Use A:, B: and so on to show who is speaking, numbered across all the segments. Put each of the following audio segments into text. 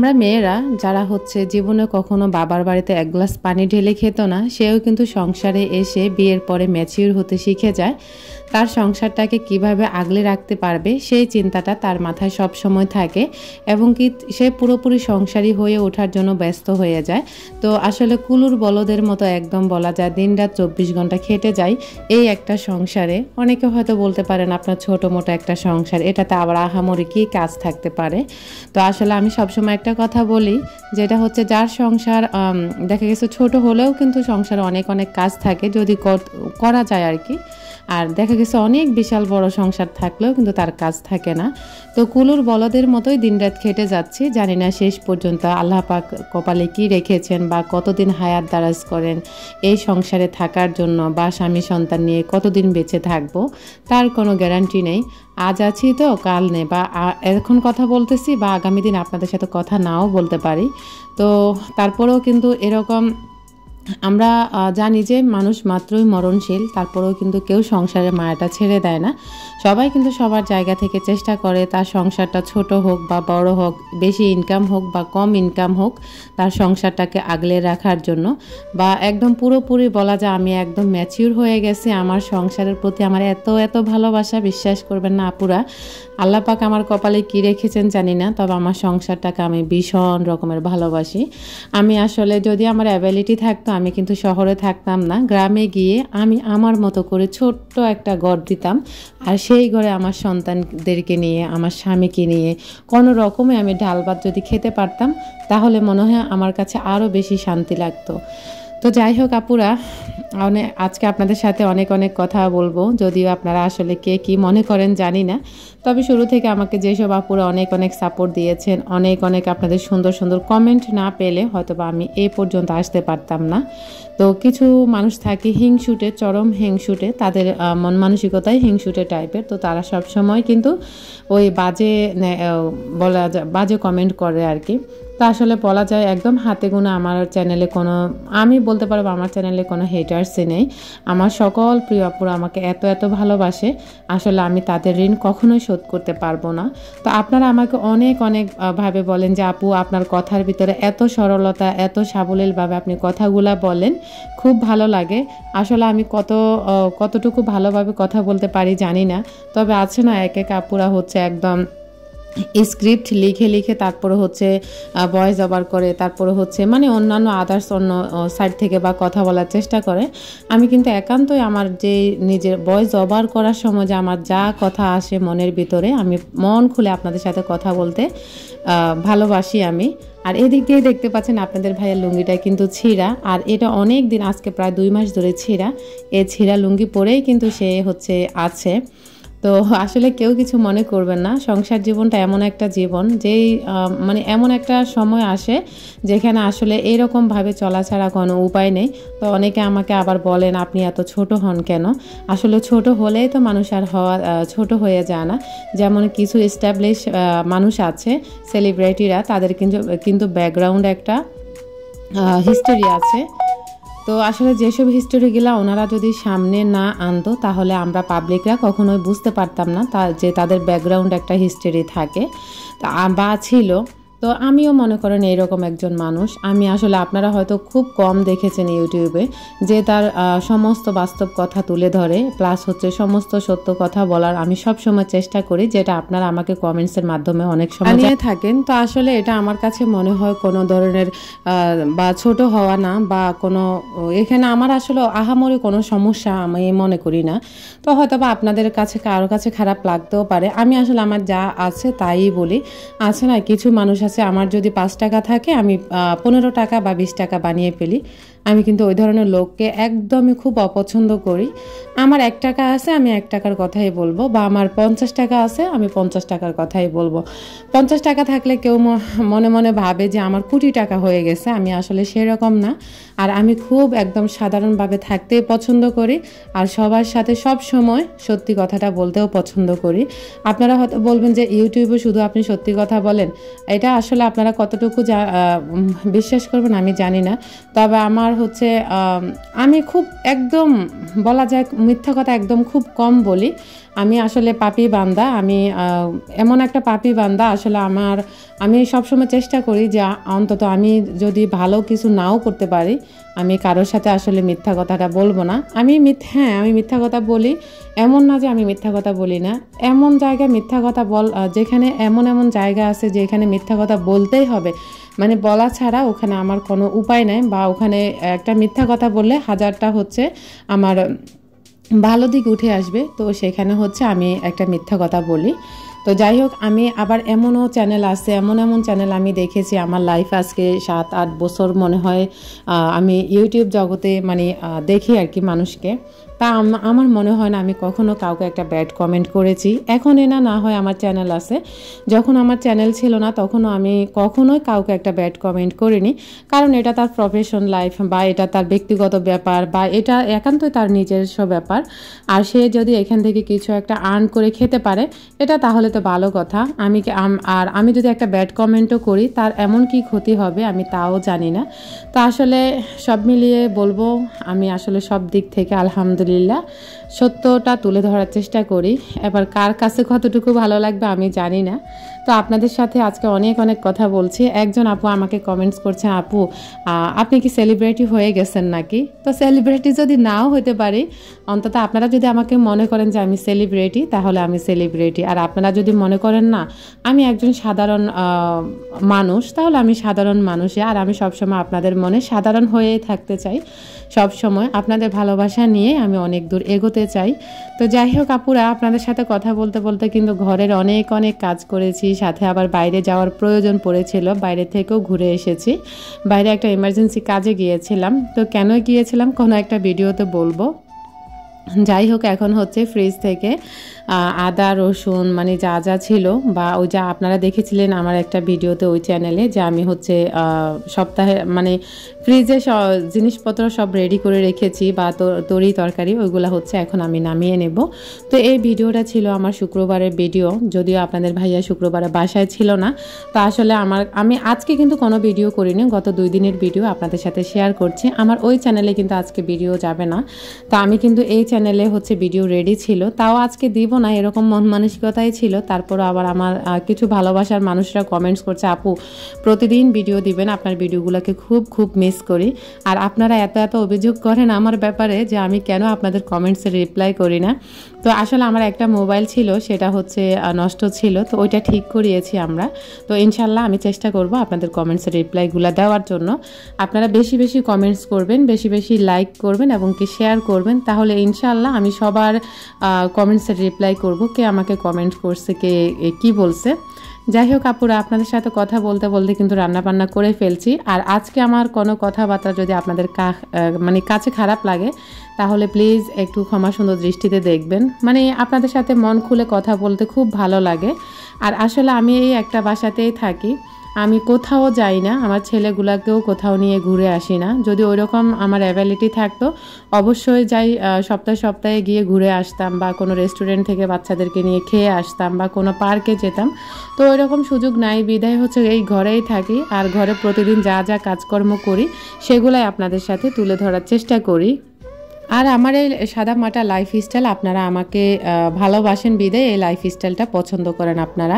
A: আমরা মেয়েরা যারা হচ্ছে জীবনে কখনো বাবার বাড়িতে এক গ্লাস পানি ঢেলে খেত না, সেও কিন্তু সংসারে এসে বিয়ের পরে ম্যাচিউর হতে শিখে যায়। তার সংসারটাকে কিভাবে আগলে রাখতে পারবে সেই চিন্তাটা তার মাথায় সব সময় থাকে এবং কি সে পুরোপুরি সংসারী হয়ে ওঠার জন্য ব্যস্ত হয়ে যায়। তো আসলে কুলুর বলদের মতো একদম বলা যায় দিনরাত 24 ঘন্টা খেটে যায় এই একটা সংসারে। অনেকে হয়তো বলতে পারেন আপনার ছোটো মোটো একটা সংসার, এটাতে আবার আহামরি কী কাজ থাকতে পারে। তো আসলে আমি সবসময় একটা কথা বলি, যেটা হচ্ছে যার সংসার দেখা গেছে ছোট হলেও কিন্তু সংসারে অনেক অনেক কাজ থাকে যদি করা যায় আর কি। আর দেখা গেছে অনেক বিশাল বড় সংসার থাকলেও কিন্তু তার কাজ থাকে না। তো কুলুর বলদের মতোই দিনরাত খেটে যাচ্ছি, জানি না শেষ পর্যন্ত আল্লাহ পাক কপালে কি রেখেছেন বা কতদিন হায়াত দারাজ করেন এই সংসারে থাকার জন্য, বা স্বামী সন্তান নিয়ে কতদিন বেঁচে থাকবো তার কোনো গ্যারান্টি নেই। আজ আছি তো কাল নেই, বা এখন কথা বলতেছি বা আগামী দিন আপনাদের সাথে কথা নাও বলতে পারি। তো তারপরেও কিন্তু এরকম আমরা জানি যে মানুষ মাত্রই মরণশীল, তারপরেও কিন্তু কেউ সংসারের মায়াটা ছেড়ে দেয় না। সবাই কিন্তু সবার জায়গা থেকে চেষ্টা করে তার সংসারটা ছোট হোক বা বড় হোক, বেশি ইনকাম হোক বা কম ইনকাম হোক, তার সংসারটাকে আগলে রাখার জন্য। বা একদম পুরোপুরি বলা যায় আমি একদম ম্যাচিউর হয়ে গেছি, আমার সংসারের প্রতি আমার এত এত ভালোবাসা, বিশ্বাস করবেন না আপুরা, আল্লাহ পাক আমার কপালে কী রেখেছেন জানি না, তবে আমার সংসারটাকে আমি ভীষণ রকমের ভালোবাসি। আমি আসলে যদি আমার অ্যাবিলিটি থাকতো আমি কিন্তু শহরে থাকতাম না, গ্রামে গিয়ে আমি আমার মতো করে ছোট্ট একটা ঘর দিতাম, আর সেই ঘরে আমার সন্তানদেরকে নিয়ে, আমার স্বামীকে নিয়ে কোনো রকমে আমি ডাল ভাত যদি খেতে পারতাম, তাহলে মনে হয় আমার কাছে আরও বেশি শান্তি লাগতো। তো যাই হোক আপুরা, আজকে আপনাদের সাথে অনেক অনেক কথা বলবো, যদিও আপনারা আসলে কে কি মনে করেন জানি না। তবে শুরু থেকে আমাকে যেসব আপুরা অনেক অনেক সাপোর্ট দিয়েছেন, অনেক অনেক আপনাদের সুন্দর সুন্দর কমেন্ট না পেলে হয়তো বা আমি এই পর্যন্ত আসতে পারতাম না। তো কিছু মানুষ থাকে হিংসুটে, চরম হিংসুটে, তাদের মন মানসিকতাই হিংসুটে টাইপের। তো তারা সব সময় কিন্তু ওই বাজে কমেন্ট করে আর কি। তো আসলে বলা যায় একদম হাতে গোনা আমার চ্যানেলে কোনো, আমি বলতে পারবো আমার চ্যানেলে কোনো হেটার্সই নেই। আমার সকল প্রিয় আপুরা আমাকে এত এত ভালোবাসে, আসলে আমি তাদের ঋণ কখনোই শোধ করতে পারবো না। তো আপনারা আমাকে অনেক অনেক ভাবে বলেন যে আপু আপনার কথার ভিতরে এত সরলতা, এত সাবলীলভাবে আপনি কথাগুলা বলেন, খুব ভালো লাগে। আসলে আমি কতটুকু ভালোভাবে কথা বলতে পারি জানি না, তবে আছে না এক এক আপুরা হচ্ছে একদম স্ক্রিপ্ট লিখে লিখে তারপরে হচ্ছে ভয়েস ওভার করে, তারপরে হচ্ছে মানে অন্যান্য আদার্স অন্য সাইড থেকে বা কথা বলার চেষ্টা করে। আমি কিন্তু একান্তই আমার যে নিজের ভয়েস ওভার করার সময় যে আমার যা কথা আসে মনের ভিতরে, আমি মন খুলে আপনাদের সাথে কথা বলতে ভালোবাসি আমি। আর এদিক দিয়ে দেখতে পাচ্ছেন আপনাদের ভাইয়ের লুঙ্গিটা কিন্তু ছিঁড়া, আর এটা অনেক দিন, আজকে প্রায় 2 মাস ধরে ছিঁড়া। এই ছিঁড়া লুঙ্গি পরেই কিন্তু সে হচ্ছে আছে। তো আসলে কেউ কিছু মনে করবেন না, সংসার জীবনটা এমন একটা জীবন যেই মানে এমন একটা সময় আসে যেখানে আসলে এইরকমভাবে চলা ছাড়া কোনো উপায় নেই। তো অনেকে আমাকে আবার বলেন আপনি এত ছোট হন কেন? আসলে ছোট হলেই তো মানুষ আর ছোট হয়ে যায় না। যেমন কিছু এস্টাবলিশ মানুষ আছে, সেলিব্রিটিরা, তাদের কিন্তু ব্যাকগ্রাউন্ড একটা হিস্টোরি আছে। তো আসলে যেসব হিস্টোরিগুলো ওনারা যদি সামনে না আনতো, তাহলে আমরা পাবলিকরা কখনোই বুঝতে পারতাম না যে তাদের ব্যাকগ্রাউন্ড একটা হিস্টোরি থাকে বা ছিল। তো আমিও মনে করেন এইরকম একজন মানুষ। আমি আসলে আপনারা হয়তো খুব কম দেখেছেন ইউটিউবে যে তার সমস্ত বাস্তব কথা তুলে ধরে, প্লাস হচ্ছে সমস্ত সত্য কথা বলার আমি সব সময় চেষ্টা করি, যেটা আপনারা আমাকে কমেন্টসের মাধ্যমে অনেক সময় জানিয়ে থাকেন। তো আসলে এটা আমার কাছে মনে হয় কোনো ধরনের বা ছোট হওয়া না, বা কোনো এখানে আমার আসলে আহামরি কোনো সমস্যা আমি মনে করি না। তো হয়তো বা আপনাদের কাছে কারোর কাছে খারাপ লাগতেও পারে। আমি আসলে আমার যা আছে তাই বলি। আছে না কিছু মানুষ আছে, আমার যদি 5 টাকা থাকে আমি 15 টাকা বা 20 টাকা বানিয়ে ফেলি। আমি কিন্তু ওই ধরনের লোককে একদমই খুব অপছন্দ করি। আমার 1 টাকা আছে আমি 1 টাকার কথাই বলবো, বা আমার 50 টাকা আছে আমি 50 টাকার কথাই বলবো। 50 টাকা থাকলে কেউ মনে মনে ভাবে যে আমার কোটি টাকা হয়ে গেছে, আমি আসলে সেরকম না। আর আমি খুব একদম সাধারণভাবে থাকতে পছন্দ করি, আর সবার সাথে সব সময় সত্যি কথাটা বলতেও পছন্দ করি। আপনারা হয়তো বলবেন যে ইউটিউবে শুধু আপনি সত্যি কথা বলেন, এটা আসলে আপনারা কতটুকু বিশ্বাস করবেন আমি জানি না। তবে আমার আবার হচ্ছে আমি খুব একদম বলা যায় মিথ্যা কথা একদম খুব কম বলি। আমি আসলে পাপী বান্দা, আমি এমন একটা পাপী বান্দা আসলে আমি সবসময় চেষ্টা করি যে অন্তত আমি যদি ভালো কিছু নাও করতে পারি, আমি কারোর সাথে আসলে মিথ্যা কথাটা বলবো না। আমি মিথ্যা কথা বলি, এমন না যে আমি মিথ্যা কথা বলি না। এমন জায়গায় মিথ্যা কথা যেখানে এমন জায়গা আছে যেখানে মিথ্যা কথা বলতেই হবে, মানে বলা ছাড়া ওখানে আমার কোনো উপায় নাই, বা ওখানে একটা মিথ্যা কথা বললে হাজারটা হচ্ছে আমার ভালো দিক উঠে আসবে। তো সেখানে হচ্ছে আমি একটা মিথ্যা কথা বলি। তো যাই হোক, আমি আবার এমনও চ্যানেল আছে, এমন চ্যানেল আমি দেখেছি আমার লাইফ আজকে 7-8 বছর মনে হয় আমি ইউটিউব জগতে মানে দেখি আর কি মানুষকে। তা আমার মনে হয় না আমি কখনো কাউকে একটা ব্যাড কমেন্ট করেছি। এখন না হয় আমার চ্যানেল আছে, যখন আমার চ্যানেল ছিল না তখনও আমি কখনোই কাউকে একটা ব্যাড কমেন্ট করিনি, কারণ এটা তার প্রফেশন লাইফ, বা এটা তার ব্যক্তিগত ব্যাপার, বা এটা একান্তই তার নিজস্ব ব্যাপার। আর সে যদি এখান থেকে কিছু একটা আর্ন করে খেতে পারে, এটা তাহলে তো ভালো কথা। আমি যদি একটা ব্যাড কমেন্টও করি, তার এমন কি ক্ষতি হবে আমি তাও জানি না। তো আসলে সব মিলিয়ে বলবো, আমি আসলে সব দিক থেকে আলহামদুলিল্লাহ সত্যটা তুলে ধরার চেষ্টা করি। এবার কার কাছে কতটুকু ভালো লাগবে আমি জানি না। তো আপনাদের সাথে আজকে অনেক কথা বলছি। একজন আপু আমাকে কমেন্টস করছেন, আপু আপনি কি সেলিব্রিটি হয়ে গেছেন নাকি? তো সেলিব্রিটি যদি নাও হতে পারি, অন্তত আপনারা যদি আমাকে মনে করেন যে আমি সেলিব্রিটি, তাহলে আমি সেলিব্রিটি। আর আপনারা যদি মনে করেন না আমি একজন সাধারণ মানুষ, তাহলে আমি সাধারণ মানুষই। আর আমি সবসময় আপনাদের মনে সাধারণ হয়েই থাকতে চাই, সবসময় আপনাদের ভালোবাসা নিয়ে আমি অনেক দূর এগোতে চাই। তো যাই হোক আপুরা, আপনাদের সাথে কথা বলতে বলতে কিন্তু ঘরের অনেক কাজ করেছি, সাথে আবার বাইরে যাওয়ার প্রয়োজন পড়েছিল, বাইরে থেকেও ঘুরে এসেছি। বাইরে একটা এমার্জেন্সি কাজে গিয়েছিলাম। তো কেন গিয়েছিলাম কোনো একটা ভিডিওতে বলবো। যাই হোক, এখন হচ্ছে ফ্রিজ থেকে আদা রসুন মানে যা ছিল, বা ওই যা আপনারা দেখেছিলেন আমার একটা ভিডিওতে ওই চ্যানেলে, যে আমি হচ্ছে সপ্তাহে মানে ফ্রিজে জিনিসপত্র সব রেডি করে রেখেছি, বা তরকারি ওইগুলো হচ্ছে এখন আমি নামিয়ে নেব। তো এই ভিডিওটা ছিল আমার শুক্রবারের ভিডিও, যদিও আপনাদের ভাইয়া শুক্রবারে বাসায় ছিল না। তো আসলে আমি আজকে কিন্তু কোনো ভিডিও করিনি, গত 2 দিনের ভিডিও আপনাদের সাথে শেয়ার করছি। আমার ওই চ্যানেলে কিন্তু আজকে ভিডিও যাবে না। তো আমি কিন্তু এই চ্যানেলে হচ্ছে ভিডিও রেডি ছিল, তাও আজকে দিব না এরকম মন মানসিকতাই ছিল। তারপরও আবার আমার কিছু ভালোবাসার মানুষরা কমেন্টস করছে, আপু প্রতিদিন ভিডিও দিবেন, আপনার ভিডিওগুলোকে খুব মিস করি। আর আপনারা এত অভিযোগ করেন আমার ব্যাপারে যে আমি কেন আপনাদের কমেন্টসে রিপ্লাই করি না। তো আসলে আমার একটা মোবাইল ছিল, সেটা হচ্ছে নষ্ট ছিল, তো ওইটা ঠিক করিয়েছি আমরা। তো ইনশাল্লাহ আমি চেষ্টা করব আপনাদের কমেন্টসের রিপ্লাইগুলো দেওয়ার জন্য। আপনারা বেশি কমেন্টস করবেন, বেশি লাইক করবেন এবং কি শেয়ার করবেন, তাহলে ইনশাল্লাহ আমি সবার কমেন্টসের রিপ্লাই করব, কে আমাকে কমেন্ট করছে, কে কি বলছে। যাই হোক আপুরা, আপনাদের সাথে কথা বলতে বলতে কিন্তু রান্নাবান্না করে ফেলছি। আর আজকে আমার কোনো কথাবার্তা যদি আপনাদের মানে কাছে খারাপ লাগে, তাহলে প্লিজ একটু ক্ষমা সুন্দর দৃষ্টিতে দেখবেন। মানে আপনাদের সাথে মন খুলে কথা বলতে খুব ভালো লাগে। আর আসলে আমি এই একটা বাসাতেই থাকি, আমি কোথাও যাই না, আমার ছেলেগুলাকেও কোথাও নিয়ে ঘুরে আসি না। যদি ওইরকম আমার অ্যাবিলিটি থাকতো অবশ্যই যাই, সপ্তাহে গিয়ে ঘুরে আসতাম, বা কোনো রেস্টুরেন্ট থেকে বাচ্চাদেরকে নিয়ে খেয়ে আসতাম, বা কোনো পার্কে যেতাম। তো ওইরকম সুযোগ নাই, বিধায় হচ্ছে এই ঘরেই থাকি। আর ঘরে প্রতিদিন যা কাজকর্ম করি সেগুলাই আপনাদের সাথে তুলে ধরার চেষ্টা করি। আর আমার এই সাদামাটা লাইফস্টাইল আপনারা আমাকে ভালোবাসেন বিদায় এই লাইফস্টাইলটা পছন্দ করেন আপনারা।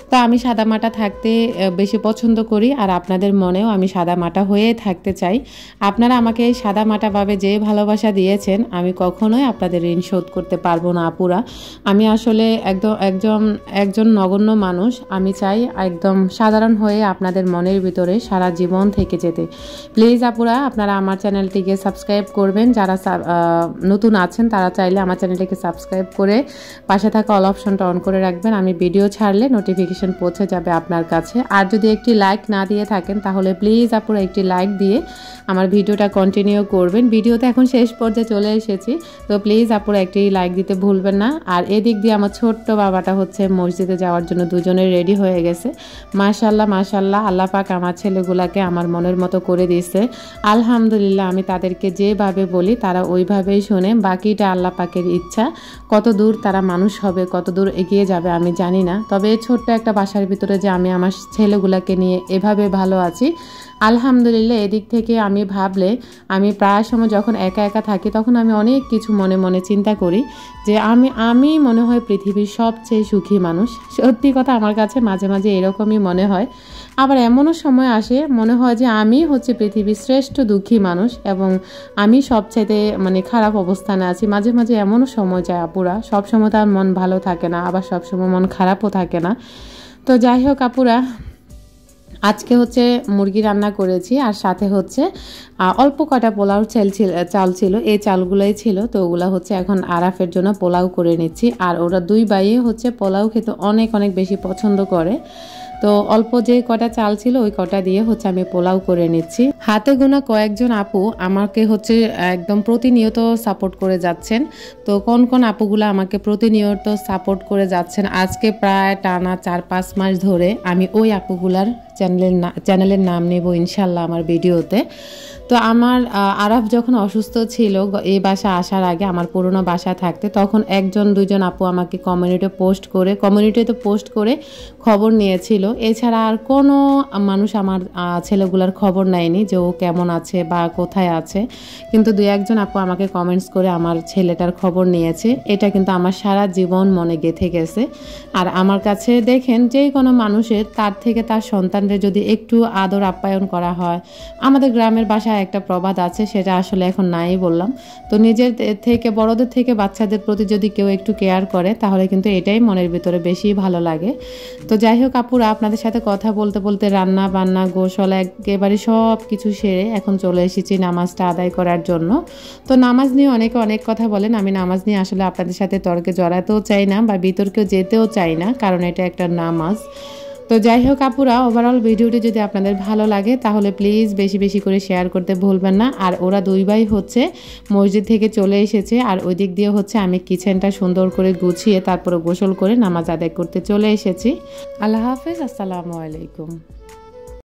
A: তো আমি সাদামাটা থাকতে বেশি পছন্দ করি, আর আপনাদের মনেও আমি সাদামাটা হয়ে থাকতে চাই। আপনারা আমাকে এই সাদামাটাভাবে যে ভালোবাসা দিয়েছেন, আমি কখনোই আপনাদের ঋণ শোধ করতে পারবো না আপুরা। আমি আসলে একজন নগণ্য মানুষ, আমি চাই একদম সাধারণ হয়ে আপনাদের মনের ভিতরে সারা জীবন থেকে যেতে। প্লিজ আপুরা, আপনারা আমার চ্যানেলটিকে সাবস্ক্রাইব করবেন। যারা নতুন আছেন তারা চাইলে আমার চ্যানেলটিকে সাবস্ক্রাইব করে পাশে থাকা অল অপশনটা অন করে রাখবেন। আমি ভিডিও ছাড়লে নোটিফিকেশন পৌঁছে যাবে আপনার কাছে। আর যদি একটি লাইক না দিয়ে থাকেন, তাহলে প্লিজ আপুরা একটি লাইক দিয়ে আমার ভিডিওটা কন্টিনিউ করবেন। ভিডিওতে এখন শেষ পর্যায়ে চলে এসেছি, তো প্লিজ আপুরা একটি লাইক দিতে ভুলবেন না। আর এদিক দিয়ে আমার ছোট্ট বাবাটা হচ্ছে মসজিদে যাওয়ার জন্য দুজনে রেডি হয়ে গেছে। মাশাল্লাহ আল্লাহ পাক আমার ছেলেগুলাকে আমার মনের মতো করে দিয়েছে। আলহামদুলিল্লাহ, আমি তাদেরকে যেভাবে বলি তারা ওই ওইভাবেই শোনে, বাকিটা আল্লাহ পাকের ইচ্ছা। কত দূর তারা মানুষ হবে, কত দূর এগিয়ে যাবে আমি জানি না। তবে এই ছোট্ট একটা বাসার ভিতরে যে আমি আমার ছেলেগুলোকে নিয়ে এভাবে ভালো আছি, আলহামদুলিল্লাহ। এদিক থেকে আমি ভাবলে, আমি প্রায় সময় যখন একা একা থাকি তখন আমি অনেক কিছু মনে মনে চিন্তা করি যে আমি মনে হয় পৃথিবীর সবচেয়ে সুখী মানুষ। সত্যি কথা, আমার কাছে মাঝে মাঝে এরকমই মনে হয়। আবার এমনও সময় আসে মনে হয় যে আমি হচ্ছে পৃথিবীর শ্রেষ্ঠ দুঃখী মানুষ এবং আমি সবচাইতে মানে খারাপ অবস্থানে আছি। মাঝে মাঝে এমনও সময় যায় আপুরা, সবসময় তার মন ভালো থাকে না, আবার সবসময় মন খারাপও থাকে না। তো যাই হোক আপুরা, আজকে হচ্ছে মুরগি রান্না করেছি, আর সাথে হচ্ছে অল্প কটা পোলাও চাল ছিল, এই চালগুলোই ছিল। তো ওগুলো হচ্ছে এখন আরাফের জন্য পোলাও করে নিচ্ছি। আর ওরা দুই ভাইয়ে হচ্ছে পোলাও খেতে অনেক অনেক বেশি পছন্দ করে। তো অল্প যে কটা চাল ছিল ওই কটা দিয়ে হচ্ছে আমি পোলাও করে নিচ্ছি। হাতে গোনা কয়েকজন আপু আমাকে হচ্ছে একদম প্রতিনিয়ত সাপোর্ট করে যাচ্ছেন। তো কোন কোন আপুগুলো আমাকে প্রতিনিয়ত সাপোর্ট করে যাচ্ছেন, আজকে প্রায় টানা 4-5 মাস ধরে আমি ওই আপুগুলার চ্যানেলের নাম নেব ইনশাল্লাহ আমার ভিডিওতে। তো আমার আরাফ যখন অসুস্থ ছিল এই বাসা আসার আগে, আমার পুরনো বাসা থাকতে, তখন 1-2জন আপু আমাকে কমিউনিটিতে পোস্ট করে খবর নিয়েছিল। এছাড়া আর কোনো মানুষ আমার ছেলেগুলার খবর নেয়নি যে ও কেমন আছে বা কোথায় আছে। কিন্তু 2-1জন আপু আমাকে কমেন্টস করে আমার ছেলেটার খবর নিয়েছে। এটা কিন্তু আমার সারা জীবন মনে গেঁথে গেছে। আর আমার কাছে দেখেন, যে কোনো মানুষের তার থেকে তার সন্তানদের যদি একটু আদর আপ্যায়ন করা হয়, আমাদের গ্রামের বাসায় একটা প্রবাদ আছে, সেটা আসলে এখন নাই বললাম। তো নিজের থেকে বড়দের থেকে বাচ্চাদের প্রতি যদি কেউ একটু কেয়ার করে তাহলে কিন্তু এটাই মনের ভিতরে বেশি ভালো লাগে। তো যাই হোক আপুরা, আপনাদের সাথে কথা বলতে বলতে রান্না বান্না গোসল একেবারে সব কিছু সেরে এখন চলে এসেছি নামাজটা আদায় করার জন্য। তো নামাজ নিয়ে অনেকে অনেক কথা বলেন, আমি নামাজ নিয়ে আসলে আপনাদের সাথে তর্কে জড়াতেও চাই না বা বিতর্কেও যেতেও চাই না, কারণ এটা একটা নামাজ। তো যাই হোক আপুরা, ওভারঅল ভিডিওটি যদি আপনাদের ভালো লাগে তাহলে প্লিজ বেশি বেশি করে শেয়ার করতে ভুলবেন না। আর ওরা দুই ভাই হচ্ছে মসজিদ থেকে চলে এসেছে, আর ওই দিক দিয়ে হচ্ছে আমি কিচেনটা সুন্দর করে গুছিয়ে তারপরে গোসল করে নামাজ আদায় করতে চলে এসেছি। আল্লাহ হাফেজ, আসসালামু আলাইকুম।